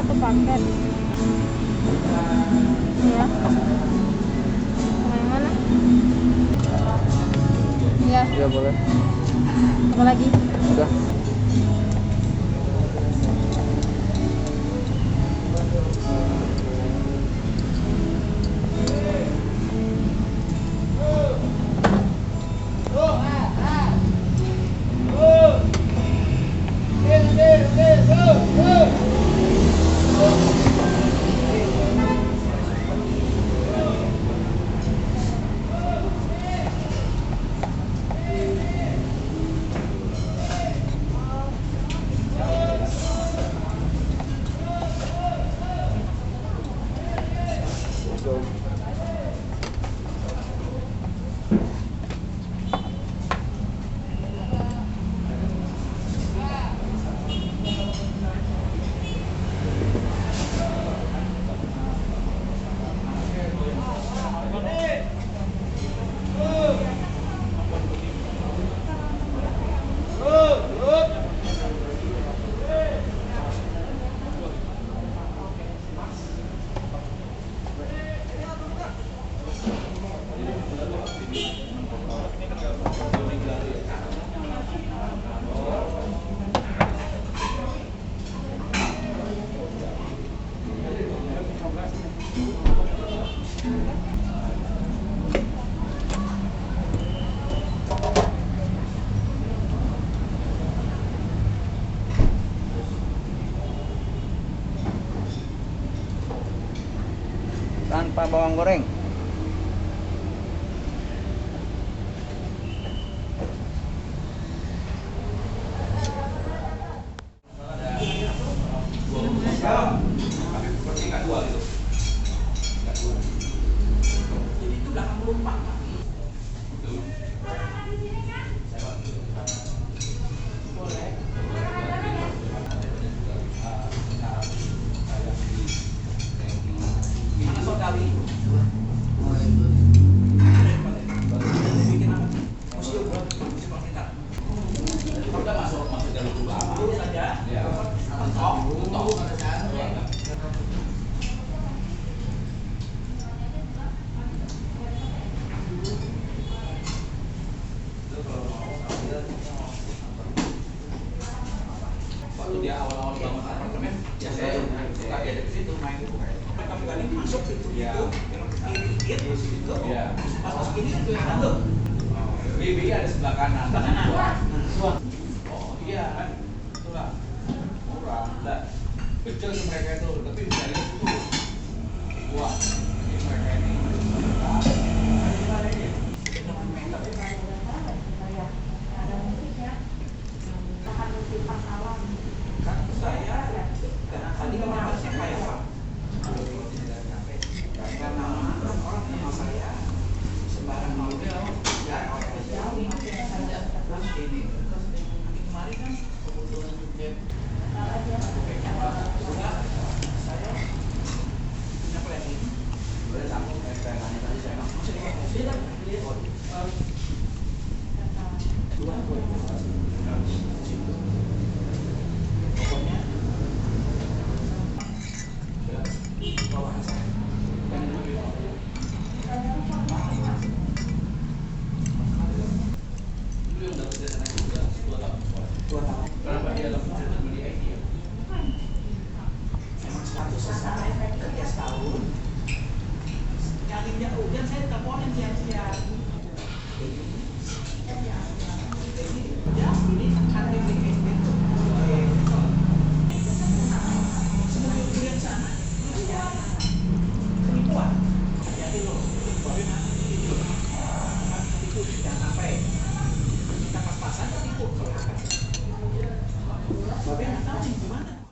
satu paket. Ya. Sama yang mana? Ya. Ya boleh. Apa lagi? Udah. Tanpa bawang goreng. Waktu dia awal-awal bangun apartemen, ya saya suka dia ke situ main itu kayak. Tapi kali masuk itu belok ke kiri gitu. Pas masuk ini itu yang ada. Bibi ada sebelah kanan. Oh iya kan, itulah murah. Lah, kecil tuh mereka itu, tapi bisa lihat itu. Wah, ini mereka ini. Tadi kan nama siapa ya Pak? Karena orang kenal saya sembarang model ya terus ini kemarin kan kebetulan juga saya punya planning udah sambung kayak tadi saya masih pokoknya